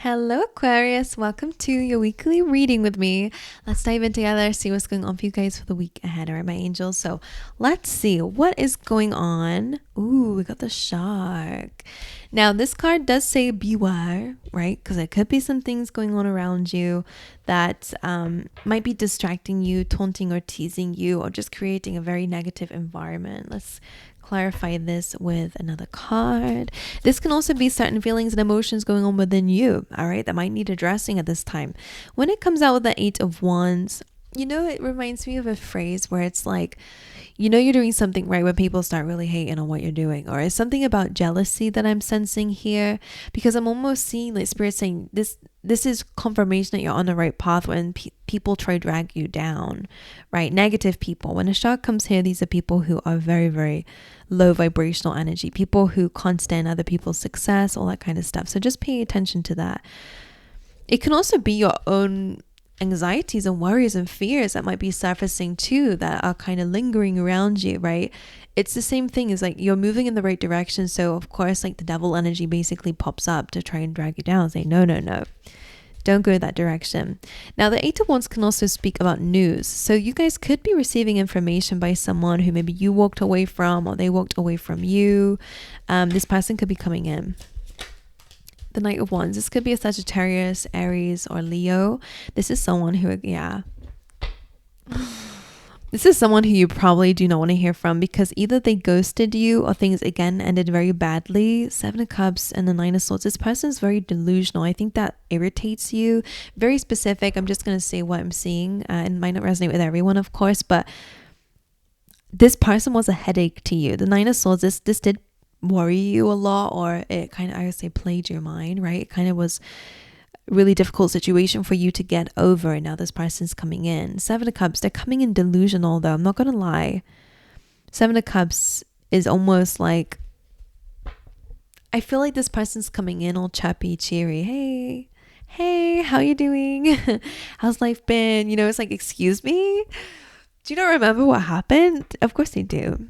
Hello, Aquarius. Welcome to your weekly reading with me. Let's dive in together, see what's going on for you guys for the week ahead, all right, my angels? So let's see what is going on. Ooh, we got the shark. Now, this card does say beware, right? Because there could be some things going on around you that might be distracting you, taunting or teasing you, or just creating a very negative environment. Let's clarify this with another card. This can also be certain feelings and emotions going on within you, all right, that might need addressing at this time. When it comes out with the Eight of Wands, it reminds me of a phrase where it's like, you're doing something right when people start really hating on what you're doing, or it's something about jealousy that I'm sensing here, because I'm almost seeing like Spirit saying this is confirmation that you're on the right path when people try to drag you down, right? Negative people. When a shark comes here, these are people who are very, very low vibrational energy, people who can't stand other people's success, all that kind of stuff. So just pay attention to that. It can also be your own anxieties and worries and fears that might be surfacing too, that are kind of lingering around you, right? It's the same thing as like you're moving in the right direction. So of course, like the devil energy basically pops up to try and drag you down, say, no, don't go that direction. Now, the Eight of Wands can also speak about news. So you guys could be receiving information by someone who maybe you walked away from, or they walked away from you. This person could be coming in. The Knight of Wands. This could be a Sagittarius, Aries, or Leo. This is someone who, This is someone who you probably do not want to hear from, because either they ghosted you or things again ended very badly. Seven of Cups and the Nine of Swords. This person is very delusional. I think that irritates you. Very specific. I'm just going to say what I'm seeing. It might not resonate with everyone, of course, but this person was a headache to you. The Nine of Swords, this did worry you a lot, or it kind of, I would say, played your mind, right? It kind of was really difficult situation for you to get over, and now this person's coming in. Seven of Cups, they're coming in delusional though, I'm not gonna lie. Seven of Cups is almost like, I feel like this person's coming in all chirpy, cheery. Hey, how you doing? How's life been? It's like, excuse me, do you not remember what happened? Of course they do,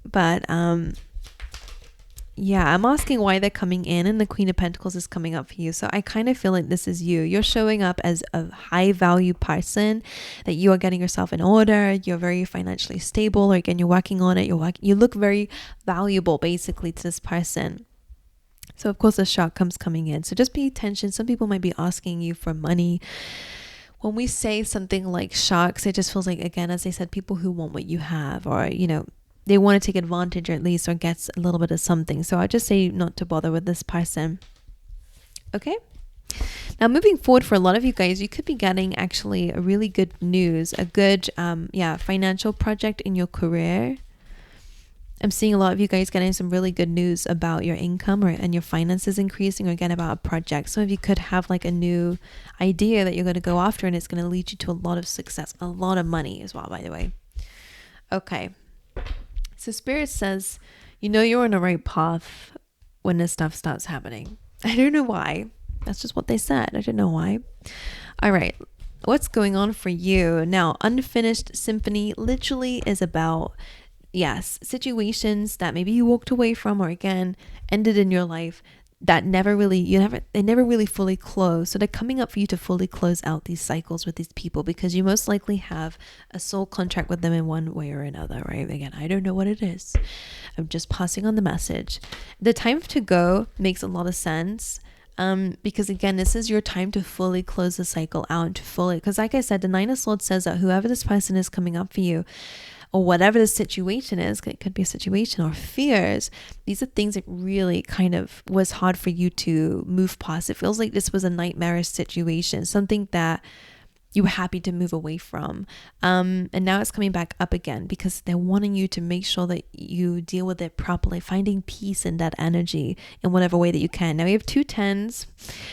but yeah, I'm asking why they're coming in, and the Queen of Pentacles is coming up for you. So I kind of feel like this is you. You're showing up as a high value person, that you are getting yourself in order. You're very financially stable, or again, you're working on it. You look very valuable basically to this person. So of course the shark comes coming in. So just pay attention. Some people might be asking you for money. When we say something like sharks, it just feels like, again, as I said, people who want what you have, or, they want to take advantage, or at least, or gets a little bit of something. So I just say not to bother with this person. Okay. Now, moving forward, for a lot of you guys, you could be getting actually a really good news, a good, financial project in your career. I'm seeing a lot of you guys getting some really good news about your income, and your finances increasing, or again, about a project. Some of you could have like a new idea that you're going to go after, and it's going to lead you to a lot of success, a lot of money as well, by the way. Okay. So Spirit says, you're on the right path when this stuff starts happening. I don't know why. That's just what they said. I don't know why. All right. What's going on for you? Now, Unfinished Symphony literally is about, yes, situations that maybe you walked away from, or again, ended in your life, that they never really fully close. So they're coming up for you to fully close out these cycles with these people, because you most likely have a soul contract with them in one way or another, right? Again, I don't know what it is. I'm just passing on the message. The time to go makes a lot of sense. Because again, this is your time to fully close the cycle out, and to fully, because like I said, the Nine of Swords says that whoever this person is coming up for you, or whatever the situation is, it could be a situation or fears, these are things that really kind of was hard for you to move past. It feels like this was a nightmarish situation, something that you were happy to move away from. And now it's coming back up again, because they're wanting you to make sure that you deal with it properly, finding peace in that energy in whatever way that you can. Now we have 2 10s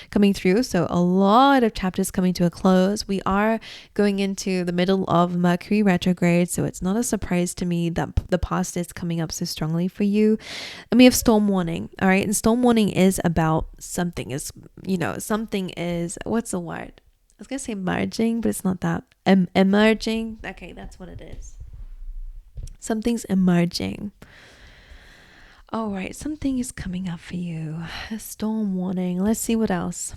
coming through. So a lot of chapters coming to a close. We are going into the middle of Mercury retrograde. So it's not a surprise to me that the past is coming up so strongly for you. And we have storm warning. All right. And storm warning is about something is, what's the word? I was going to say merging, but it's not that. Emerging. Okay, that's what it is. Something's emerging. All right, something is coming up for you. A storm warning. Let's see what else.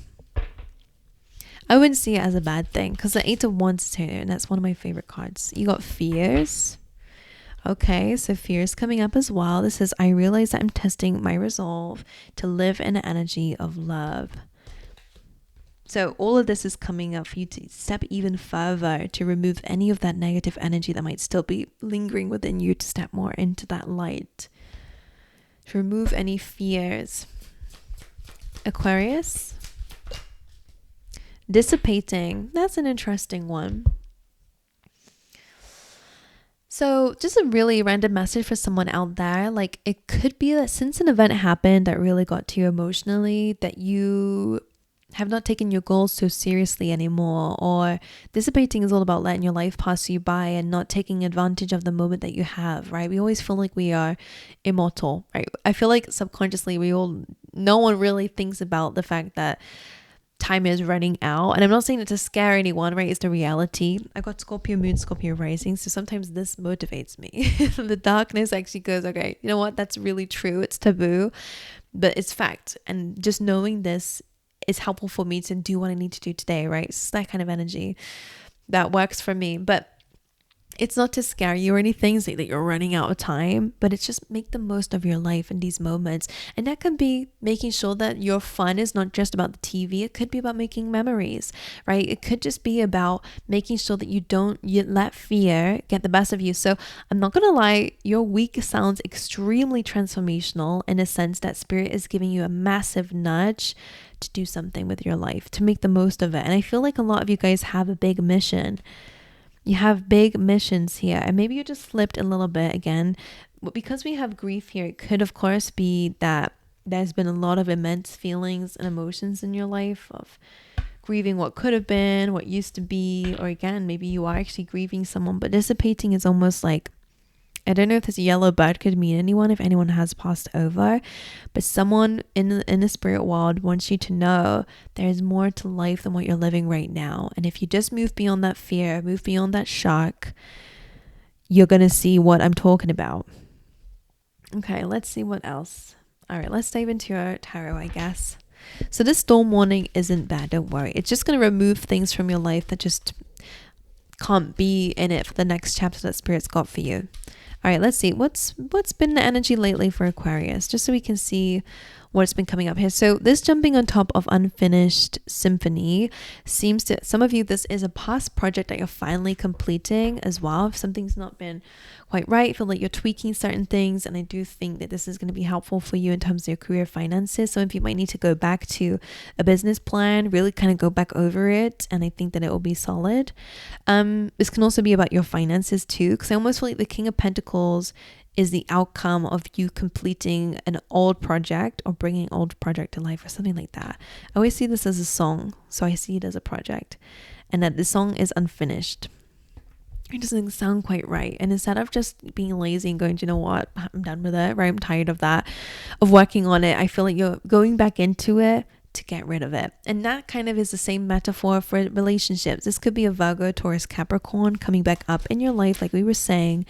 I wouldn't see it as a bad thing because the Eight of Wands is here, and that's one of my favorite cards. You got fears. Okay, so fear is coming up as well. This says, I realize that I'm testing my resolve to live in an energy of love. So all of this is coming up for you to step even further to remove any of that negative energy that might still be lingering within you, to step more into that light, to remove any fears. Aquarius. Dissipating. That's an interesting one. So just a really random message for someone out there. Like, it could be that since an event happened that really got to you emotionally, that you have not taken your goals so seriously anymore. Or dissipating is all about letting your life pass you by and not taking advantage of the moment that you have, right? We always feel like we are immortal, right? I feel like subconsciously no one really thinks about the fact that time is running out. And I'm not saying it to scare anyone, right? It's the reality. I got Scorpio moon, Scorpio rising, so sometimes this motivates me. The darkness actually goes, okay, you know what, that's really true, it's taboo, but it's fact. And just knowing this is helpful for me to do what I need to do today, right? It's that kind of energy that works for me. But it's not to scare you or anything, say that you're running out of time, but it's just make the most of your life in these moments. And that can be making sure that your fun is not just about the TV. It could be about making memories, right? It could just be about making sure that you let fear get the best of you. So I'm not gonna lie, your week sounds extremely transformational in a sense that spirit is giving you a massive nudge to do something with your life, to make the most of it. And I feel like a lot of you guys have a big mission. You have big missions here, and maybe you just flipped a little bit again. But because we have grief here, it could of course be that there's been a lot of immense feelings and emotions in your life of grieving what could have been, what used to be, or again, maybe you are actually grieving someone. But dissipating is almost like, I don't know if this yellow bird could mean anyone, if anyone has passed over, but someone in the spirit world wants you to know there's more to life than what you're living right now. And if you just move beyond that fear, move beyond that shock, you're going to see what I'm talking about. Okay, let's see what else. All right, let's dive into your tarot, I guess. So this storm warning isn't bad, don't worry. It's just going to remove things from your life that just can't be in it for the next chapter that Spirit's got for you. All right, let's see. What's been the energy lately for Aquarius? Just so we can see what's been coming up here. So this jumping on top of unfinished symphony seems to, some of you, this is a past project that you're finally completing as well. If something's not been quite right, feel like you're tweaking certain things. And I do think that this is going to be helpful for you in terms of your career finances. So if you might need to go back to a business plan, really kind of go back over it. And I think that it will be solid. This can also be about your finances too, because I almost feel like the King of Pentacles is the outcome of you completing an old project or bringing old project to life or something like that. I always see this as a song, so I see it as a project, and that the song is unfinished. It doesn't sound quite right. And instead of just being lazy and going, do you know what, I'm done with it, right? I'm tired of that, of working on it. I feel like you're going back into it to get rid of it. And that kind of is the same metaphor for relationships. This could be a Virgo, Taurus, Capricorn coming back up in your life, like we were saying,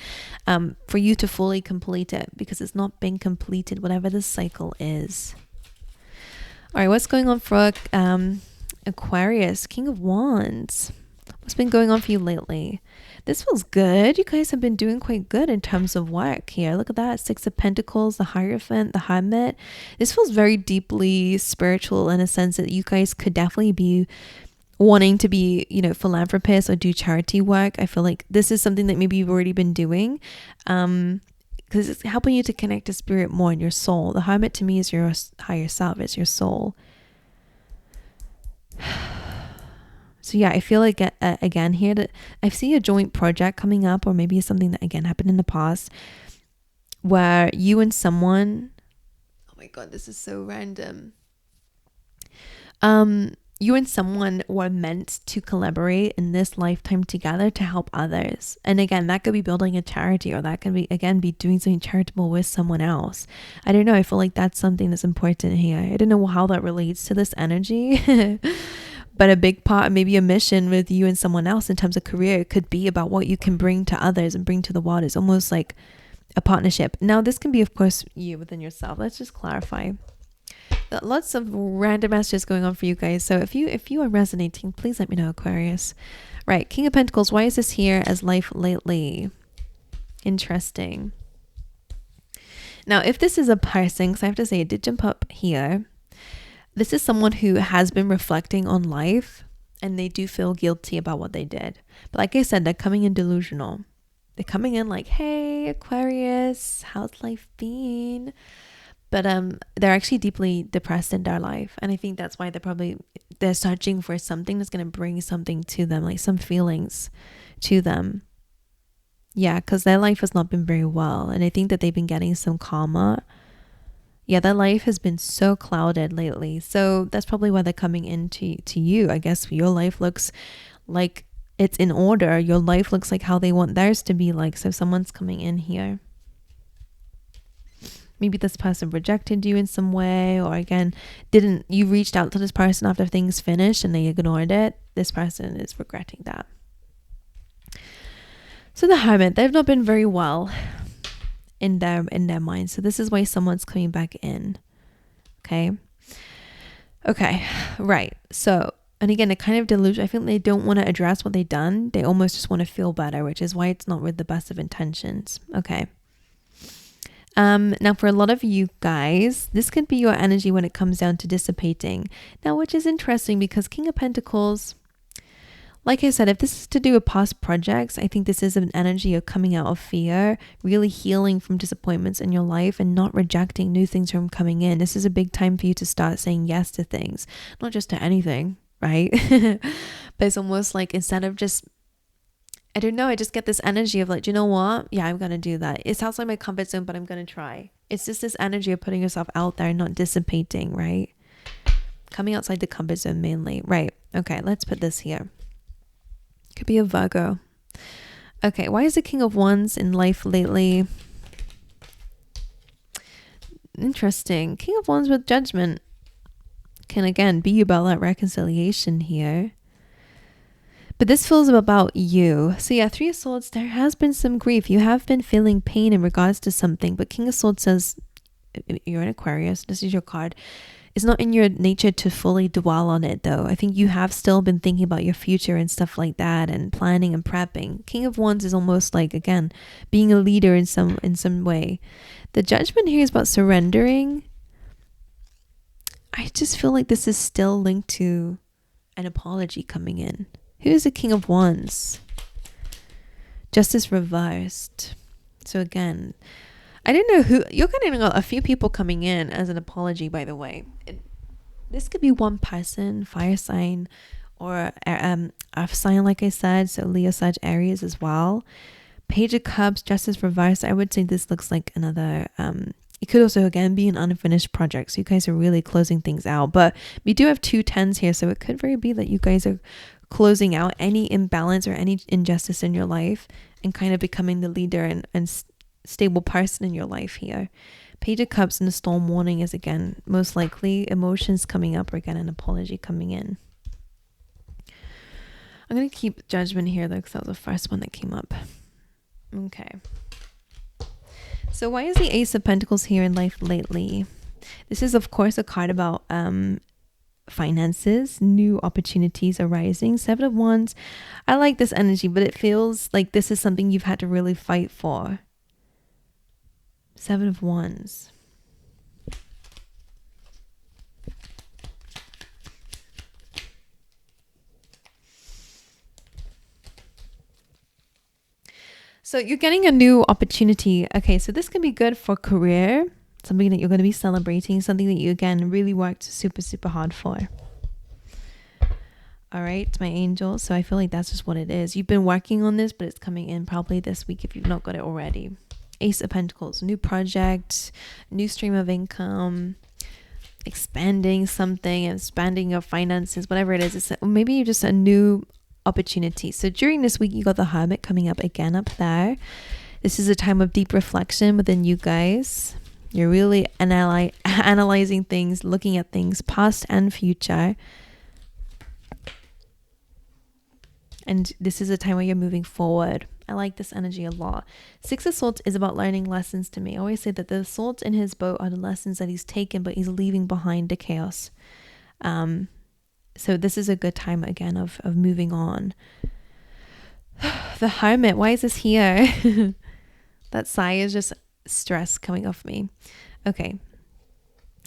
for you to fully complete it, because it's not been completed, whatever the cycle is. All right, what's going on for Aquarius, King of Wands? What's been going on for you lately? This feels good. You guys have been doing quite good in terms of work here. Look at that. Six of Pentacles, the Hierophant, the Hermit. This feels very deeply spiritual in a sense that you guys could definitely be wanting to be, philanthropists or do charity work. I feel like this is something that maybe you've already been doing because it's helping you to connect to spirit more in your soul. The Hermit to me is your higher self. It's your soul. So yeah, I feel like again here that I see a joint project coming up, or maybe something that again happened in the past where you and someone, oh my God, this is so random. You and someone were meant to collaborate in this lifetime together to help others. And again, that could be building a charity, or that can be, again, be doing something charitable with someone else. I don't know. I feel like that's something that's important here. I don't know how that relates to this energy. But a big part, maybe a mission with you and someone else in terms of career, it could be about what you can bring to others and bring to the world. It's almost like a partnership. Now, this can be, of course, you within yourself. Let's just clarify. Lots of random messages going on for you guys. So if you are resonating, please let me know, Aquarius. Right, King of Pentacles. Why is this here as life lately? Interesting. Now, if this is a person, because I have to say it did jump up here. This is someone who has been reflecting on life and they do feel guilty about what they did. But like I said, they're coming in delusional. They're coming in like, hey, Aquarius, how's life been? But they're actually deeply depressed in their life. And I think that's why they're searching for something that's going to bring something to them, like some feelings to them. Yeah, because their life has not been very well. And I think that they've been getting some karma. Yeah, their life has been so clouded lately. So that's probably why they're coming into you. I guess your life looks like it's in order. Your life looks like how they want theirs to be like. So someone's coming in here. Maybe this person rejected you in some way, or again, you reached out to this person after things finished and they ignored it. This person is regretting that. So the Hermit, they've not been very well in their mind. So this is why someone's coming back in. Okay, right. So, and again, a kind of delusion. I think they don't want to address what they've done. They almost just want to feel better, which is why it's not with the best of intentions. Okay. Now for a lot of you guys, this could be your energy when it comes down to dissipating. Now, which is interesting because King of Pentacles, like I said, if this is to do with past projects, I think this is an energy of coming out of fear, really healing from disappointments in your life and not rejecting new things from coming in. This is a big time for you to start saying yes to things, not just to anything, right? But it's almost like instead of just, I don't know, I just get this energy of like, do you know what? Yeah, I'm going to do that. It sounds like my comfort zone, but I'm going to try. It's just this energy of putting yourself out there and not dissipating, right? Coming outside the comfort zone mainly. Right. Okay, let's put this here. Could be a Virgo. Okay, why is the King of Wands in life lately? Interesting. King of Wands with Judgment can again be about that reconciliation here. But this feels about you. So yeah, Three of Swords, there has been some grief. You have been feeling pain in regards to something. But King of Swords says, you're an Aquarius. This is your card. It's not in your nature to fully dwell on it though. I think you have still been thinking about your future and stuff like that and planning and prepping. King of Wands is almost like, again, being a leader in some way. The Judgment here is about surrendering. I just feel like this is still linked to an apology coming in. Who's the King of Wands? Justice reversed. So again, I didn't know who, you're getting a few people coming in as an apology, by the way. This could be one person, fire sign, or earth sign, like I said. So Leo, Sag, Aries as well. Page of Cups, Justice reversed. I would say this looks like another, it could also again be an unfinished project. So you guys are really closing things out. But we do have 2 10s here. So it could very be that you guys are closing out any imbalance or any injustice in your life and kind of becoming the leader and stable person in your life here. Page of Cups and the Storm warning is again most likely emotions coming up or again an apology coming in. I'm going to keep Judgment here though because that was the first one that came up. Okay. So why is the Ace of Pentacles here in life lately? This is of course a card about finances, new opportunities arising. 7 of Wands. I like this energy, but it feels like this is something you've had to really fight for. 7 of Wands. So you're getting a new opportunity. Okay, so this can be good for career, something that you're going to be celebrating, something that you again really worked super, super hard for. All right, my angels. So I feel like that's just what it is. You've been working on this, but it's coming in probably this week if you've not got it already. Ace of Pentacles, new project, new stream of income, expanding something, expanding your finances, whatever it is. It's maybe just a new opportunity. So during this week, you got the Hermit coming up again up there. This is a time of deep reflection within you guys. You're really analyzing things, looking at things, past and future. And this is a time where you're moving forward. I like this energy a lot. Six of Swords is about learning lessons to me. I always say that the swords in his boat are the lessons that he's taken, but he's leaving behind the chaos. So this is a good time again of moving on. The Hermit, why is this here? That sigh is just stress coming off me. Okay.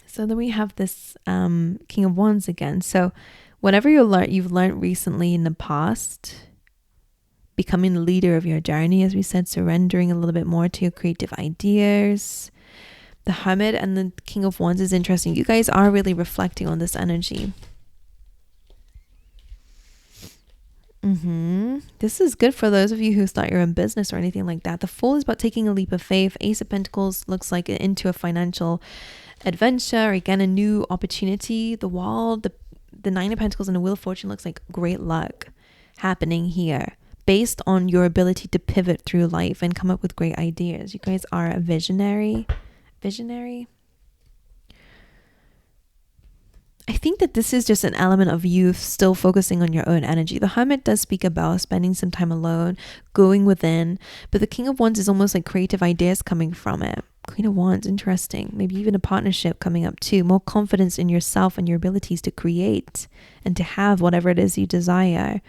So then we have this King of Wands again. So whatever you've learned recently in the past, becoming the leader of your journey, as we said, surrendering a little bit more to your creative ideas. The Hermit and the King of Wands is interesting. You guys are really reflecting on this energy. This is good for those of you who start your own business or anything like that. The Fool is about taking a leap of faith. Ace of Pentacles looks like into a financial adventure, again a new opportunity. The Wall, the Nine of Pentacles and the Wheel of Fortune looks like great luck happening here based on your ability to pivot through life and come up with great ideas. You guys are a visionary. I think that this is just an element of you still focusing on your own energy. The Hermit does speak about spending some time alone, going within, but the King of Wands is almost like creative ideas coming from it. Queen of Wands, interesting. Maybe even a partnership coming up too. More confidence in yourself and your abilities to create and to have whatever it is you desire.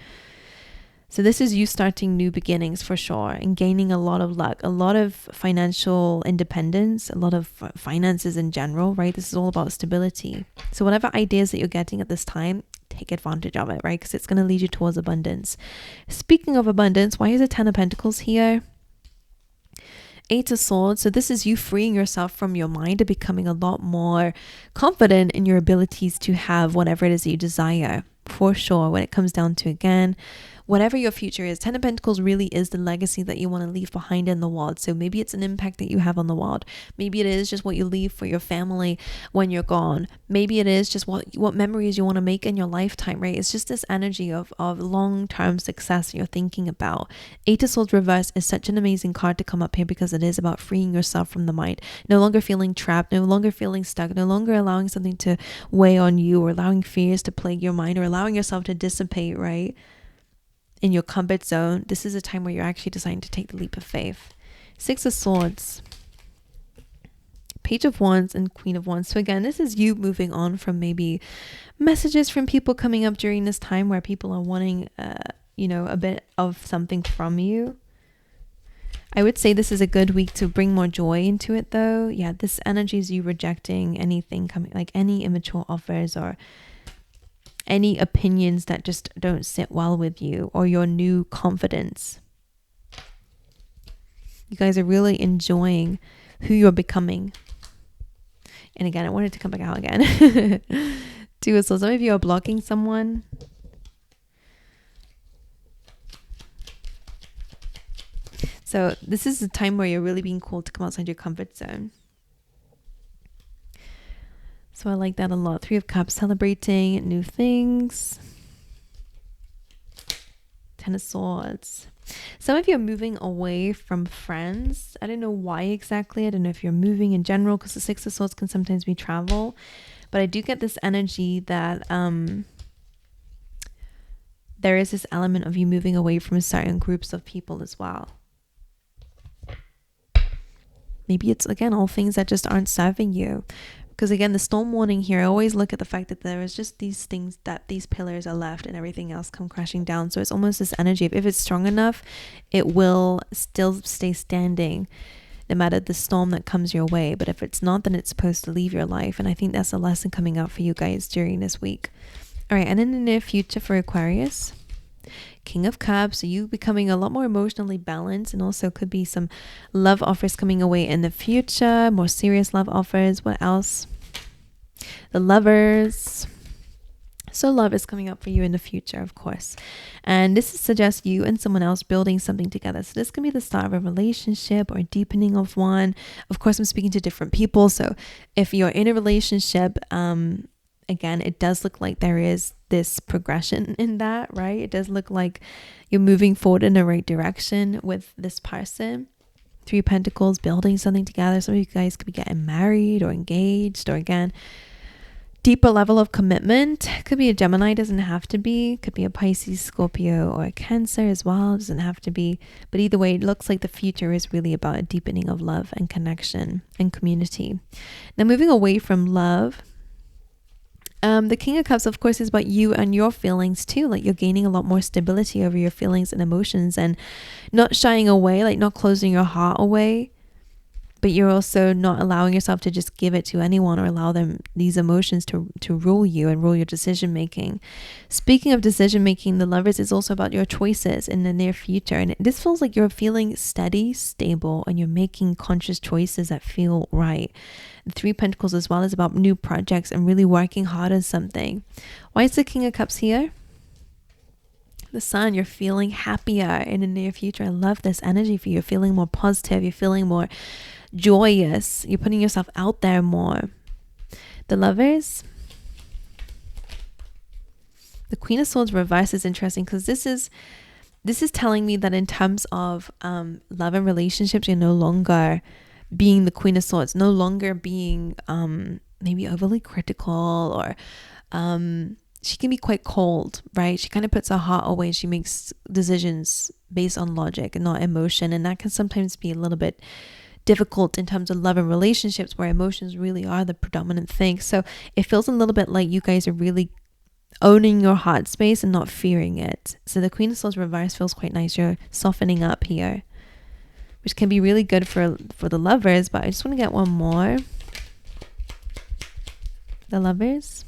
So this is you starting new beginnings for sure and gaining a lot of luck, a lot of financial independence, a lot of finances in general, right? This is all about stability. So whatever ideas that you're getting at this time, take advantage of it, right? Because it's going to lead you towards abundance. Speaking of abundance, why is the Ten of Pentacles here? Eight of Swords. So this is you freeing yourself from your mind and becoming a lot more confident in your abilities to have whatever it is that you desire, for sure, when it comes down to, again, whatever your future is. Ten of Pentacles really is the legacy that you want to leave behind in the world. So maybe it's an impact that you have on the world. Maybe it is just what you leave for your family when you're gone. Maybe it is just what memories you want to make in your lifetime, right? It's just this energy of long-term success you're thinking about. Eight of Swords reverse is such an amazing card to come up here because it is about freeing yourself from the mind. No longer feeling trapped, no longer feeling stuck, no longer allowing something to weigh on you or allowing fears to plague your mind or allowing yourself to dissipate, right? In your comfort zone. This is a time where you're actually deciding to take the leap of faith. Six of Swords, Page of Wands, and Queen of Wands. So again, this is you moving on from maybe messages from people coming up during this time where people are wanting, a bit of something from you. I would say this is a good week to bring more joy into it though. Yeah, this energy is you rejecting anything coming, like any immature offers or any opinions that just don't sit well with you or your new confidence. You guys are really enjoying who you're becoming. And again, I wanted to come back out again. Two of Swords. Some of you are blocking someone. So this is a time where you're really being called to come outside your comfort zone. So I like that a lot. Three of Cups, celebrating new things. Ten of Swords. Some of you are moving away from friends. I don't know why exactly. I don't know if you're moving in general because the Six of Swords can sometimes be travel. But I do get this energy that there is this element of you moving away from certain groups of people as well. Maybe it's, again, all things that just aren't serving you. Because again, the storm warning here, I always look at the fact that there is just these things that these pillars are left and everything else come crashing down. So it's almost this energy of if it's strong enough, it will still stay standing no matter the storm that comes your way. But if it's not, then it's supposed to leave your life. And I think that's a lesson coming out for you guys during this week. All right, and in the near future for Aquarius, King of Cups, so you becoming a lot more emotionally balanced, and also could be some love offers coming away in the future, more serious love offers. What else? The Lovers. So love is coming up for you in the future, of course. And this suggests you and someone else building something together. So this can be the start of a relationship or deepening of one. Of course, I'm speaking to different people. So if you're in a relationship, again, it does look like there is this progression in that, right? It does look like you're moving forward in the right direction with this person. Three of Pentacles, building something together. Some of you guys could be getting married or engaged, or again, deeper level of commitment. Could be a Gemini, doesn't have to be. Could be a Pisces, Scorpio, or a Cancer as well. Doesn't have to be. But either way, it looks like the future is really about a deepening of love and connection and community. Now, moving away from love, the King of Cups, of course, is about you and your feelings too. Like, you're gaining a lot more stability over your feelings and emotions, and not shying away, like not closing your heart away. But you're also not allowing yourself to just give it to anyone or allow these emotions to rule you and rule your decision making. Speaking of decision making, the Lovers is also about your choices in the near future. And this feels like you're feeling steady, stable, and you're making conscious choices that feel right. The Three of Pentacles as well is about new projects and really working hard on something. Why is the King of Cups here? The Sun, you're feeling happier in the near future. I love this energy for you. You're feeling more positive. You're feeling more joyous. You're putting yourself out there more. The Lovers, the Queen of Swords reverse is interesting, because this is telling me that in terms of love and relationships, you're no longer being the Queen of Swords, no longer being maybe overly critical, or she can be quite cold, right? She kind of puts her heart away. She makes decisions based on logic and not emotion, and that can sometimes be a little bit difficult in terms of love and relationships, where emotions really are the predominant thing. So it feels a little bit like you guys are really owning your heart space and not fearing it. So the Queen of Swords reverse feels quite nice. You're softening up here, which can be really good for the Lovers. But I just want to get one more. The Lovers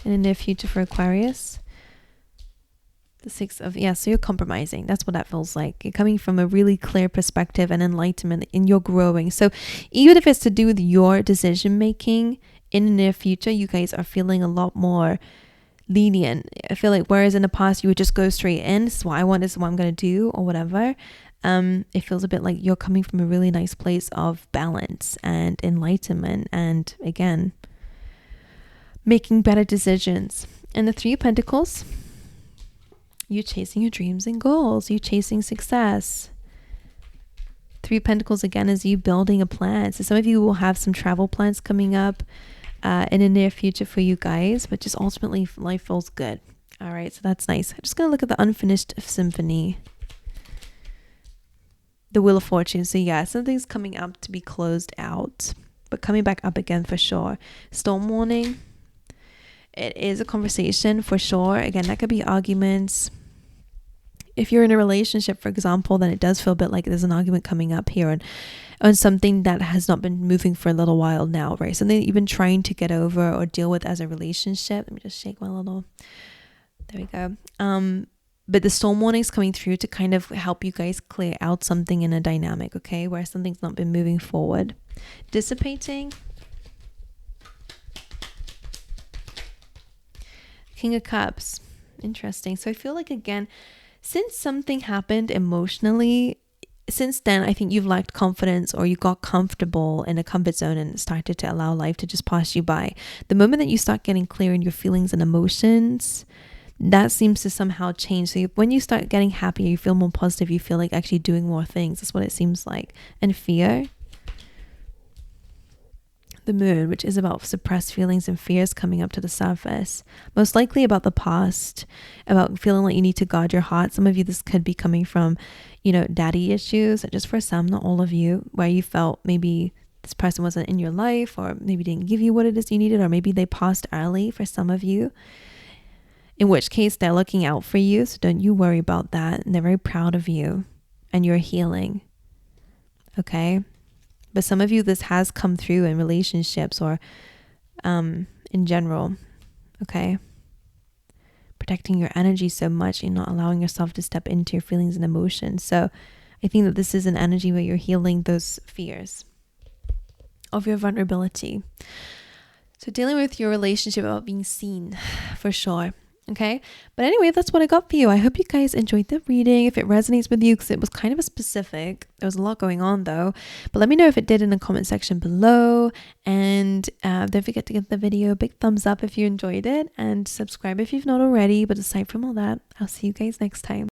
in the near future for Aquarius. The Six of, so you're compromising. That's what that feels like. You're coming from a really clear perspective and enlightenment, and you're growing. So even if it's to do with your decision making in the near future, you guys are feeling a lot more lenient. I feel like whereas in the past you would just go straight in, this is what I want, this is what I'm going to do, or whatever. It feels a bit like you're coming from a really nice place of balance and enlightenment, and again, making better decisions. And the Three of Pentacles, you're chasing your dreams and goals. You're chasing success. Three of Pentacles again is you building a plan. So some of you will have some travel plans coming up in the near future for you guys, but just ultimately life feels good. All right, so that's nice. I'm just going to look at the unfinished symphony. The Wheel of Fortune. So yeah, something's coming up to be closed out, but coming back up again for sure. Storm warning. It is a conversation for sure. Again, that could be arguments. If you're in a relationship, for example, then it does feel a bit like there's an argument coming up here on something that has not been moving for a little while now, right? Something that you've been trying to get over or deal with as a relationship. Let me just shake my little, there we go. But the storm warning is coming through to kind of help you guys clear out something in a dynamic, okay? Where something's not been moving forward. Dissipating. King of Cups. Interesting. So I feel like, again, since something happened emotionally, since then, I think you've lacked confidence, or you got comfortable in a comfort zone and started to allow life to just pass you by. The moment that you start getting clear in your feelings and emotions, that seems to somehow change. So when you start getting happier, you feel more positive, you feel like actually doing more things. That's what it seems like. And fear. The Moon, which is about suppressed feelings and fears coming up to the surface, most likely about the past, about feeling like you need to guard your heart. Some of you, this could be coming from, daddy issues, just for some, not all of you, where you felt maybe this person wasn't in your life, or maybe didn't give you what it is you needed, or maybe they passed early for some of you, in which case they're looking out for you. So don't you worry about that. And they're very proud of you and you're healing. Okay. But some of you, this has come through in relationships or in general, okay? Protecting your energy so much and not allowing yourself to step into your feelings and emotions. So I think that this is an energy where you're healing those fears of your vulnerability. So dealing with your relationship about being seen, for sure. Okay, but anyway, that's what I got for you. I hope you guys enjoyed the reading. If it resonates with you, because it was kind of a specific, there was a lot going on though, but let me know if it did in the comment section below. And don't forget to give the video a big thumbs up if you enjoyed it, and subscribe if you've not already. But aside from all that, I'll see you guys next time.